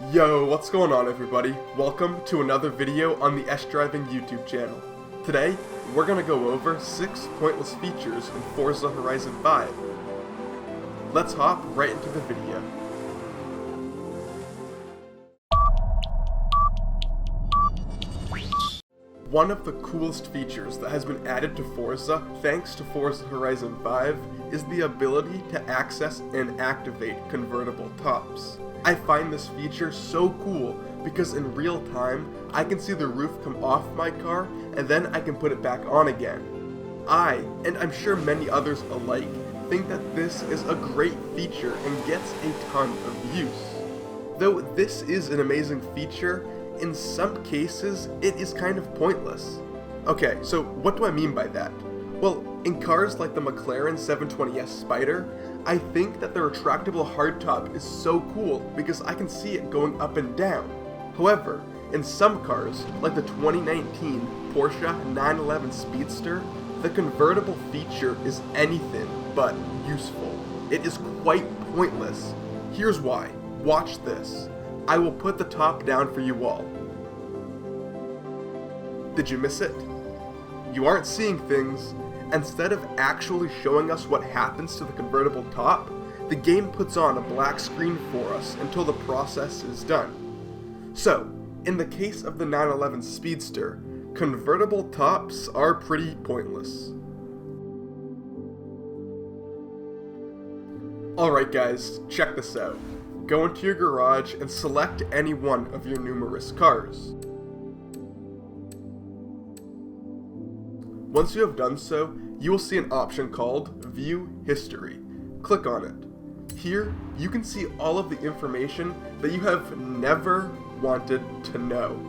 Yo, what's going on everybody? Welcome to another video on the S-Driving YouTube channel. Today, we're gonna go over 6 pointless features in Forza Horizon 5. Let's hop right into the video. One of the coolest features that has been added to Forza thanks to Forza Horizon 5 is the ability to access and activate convertible tops. I find this feature so cool because in real time, I can see the roof come off my car and then I can put it back on again. I, and I'm sure many others alike, think that this is a great feature and gets a ton of use. Though this is an amazing feature, in some cases it is kind of pointless. Okay, so what do I mean by that? Well, in cars like the McLaren 720S Spider, I think that the retractable hardtop is so cool because I can see it going up and down. However, in some cars, like the 2019 Porsche 911 Speedster, the convertible feature is anything but useful. It is quite pointless. Here's why. Watch this. I will put the top down for you all. Did you miss it? You aren't seeing things. Instead of actually showing us what happens to the convertible top, the game puts on a black screen for us until the process is done. So, in the case of the 911 Speedster, convertible tops are pretty pointless. Alright guys, check this out. Go into your garage and select any one of your numerous cars. Once you have done so, you will see an option called View History. Click on it. Here, you can see all of the information that you have never wanted to know.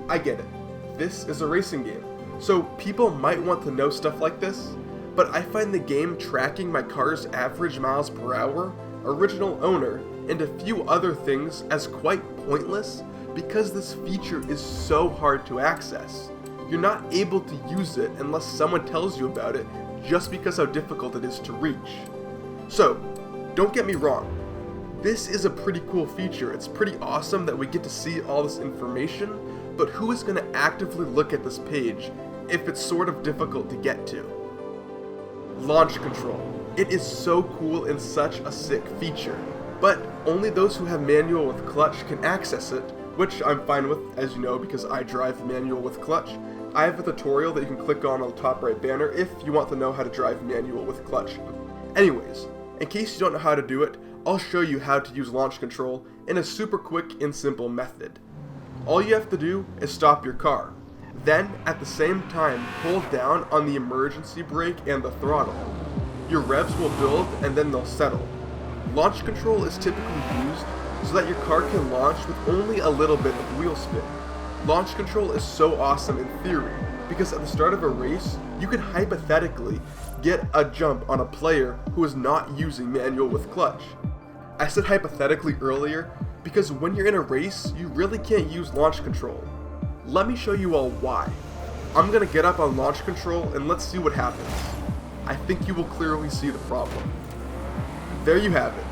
I get it. This is a racing game, so people might want to know stuff like this, but I find the game tracking my car's average miles per hour, original owner, and a few other things as quite pointless because this feature is so hard to access. You're not able to use it unless someone tells you about it just because how difficult it is to reach. So, don't get me wrong, this is a pretty cool feature. It's pretty awesome that we get to see all this information, but who is going to actively look at this page if it's sort of difficult to get to? Launch control. It is so cool and such a sick feature, but only those who have manual with clutch can access it, which I'm fine with, as you know, because I drive manual with clutch. I have a tutorial that you can click on the top right banner if you want to know how to drive manual with clutch. Anyways, in case you don't know how to do it, I'll show you how to use launch control in a super quick and simple method. All you have to do is stop your car. Then, at the same time, hold down on the emergency brake and the throttle. Your revs will build and then they'll settle. Launch control is typically used so that your car can launch with only a little bit of wheel spin. Launch control is so awesome in theory, because at the start of a race, you could hypothetically get a jump on a player who is not using manual with clutch. I said hypothetically earlier, because when you're in a race, you really can't use launch control. Let me show you all why. I'm gonna get up on launch control and let's see what happens. I think you will clearly see the problem. There you have it.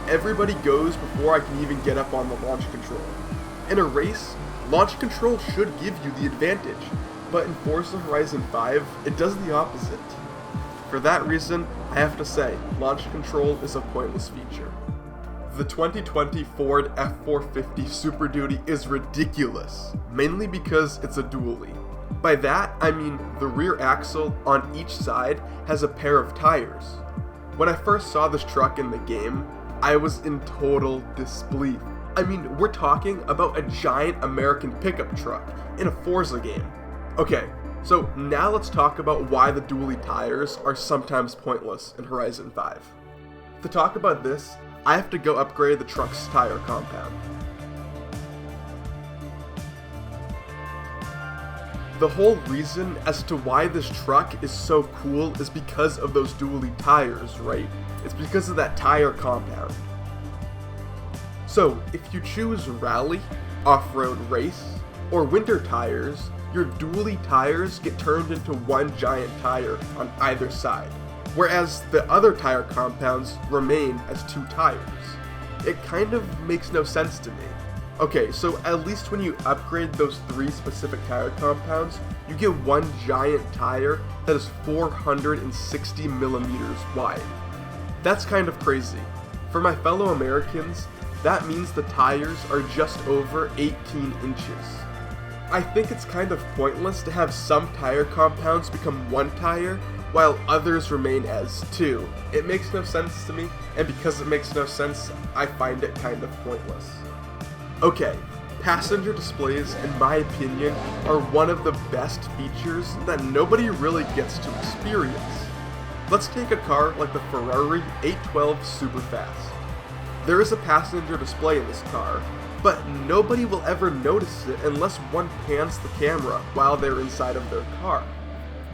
Everybody goes before I can even get up on the launch control. In a race, launch control should give you the advantage, but in Forza Horizon 5, it does the opposite. For that reason, I have to say, launch control is a pointless feature. The 2020 Ford F450 Super Duty is ridiculous, mainly because it's a dually. By that, I mean the rear axle on each side has a pair of tires. When I first saw this truck in the game, I was in total disbelief. I mean, we're talking about a giant American pickup truck in a Forza game. Okay, so now let's talk about why the dually tires are sometimes pointless in Horizon 5. To talk about this, I have to go upgrade the truck's tire compound. The whole reason as to why this truck is so cool is because of those dually tires, right? It's because of that tire compound. So, if you choose Rally, Off-Road Race, or Winter tires, your dually tires get turned into one giant tire on either side, whereas the other tire compounds remain as two tires. It kind of makes no sense to me. Okay, so at least when you upgrade those 3 specific tire compounds, you get one giant tire that is 460 millimeters wide. That's kind of crazy. For my fellow Americans, that means the tires are just over 18 inches. I think it's kind of pointless to have some tire compounds become one tire, while others remain as 2. It makes no sense to me, and because it makes no sense, I find it kind of pointless. Okay, passenger displays, in my opinion, are one of the best features that nobody really gets to experience. Let's take a car like the Ferrari 812 Superfast. There is a passenger display in this car, but nobody will ever notice it unless one pans the camera while they're inside of their car.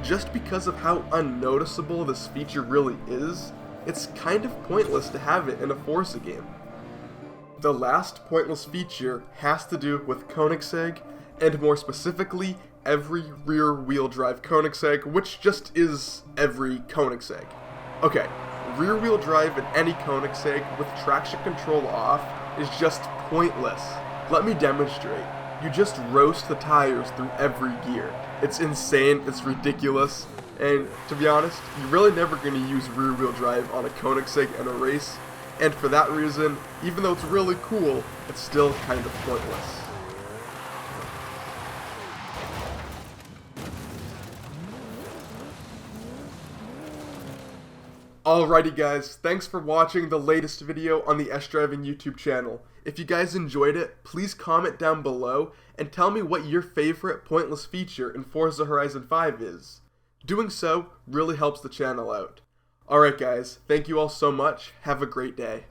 Just because of how unnoticeable this feature really is, it's kind of pointless to have it in a Forza game. The last pointless feature has to do with Koenigsegg, and more specifically, every rear-wheel drive Koenigsegg, which just is every Koenigsegg. Okay, rear-wheel drive in any Koenigsegg with traction control off is just pointless. Let me demonstrate. You just roast the tires through every gear. It's insane, it's ridiculous, and to be honest, you're really never going to use rear-wheel drive on a Koenigsegg in a race. And for that reason, even though it's really cool, it's still kind of pointless. Alrighty guys, thanks for watching the latest video on the S-Driving YouTube channel. If you guys enjoyed it, please comment down below and tell me what your favorite pointless feature in Forza Horizon 5 is. Doing so really helps the channel out. Alright guys, thank you all so much, have a great day.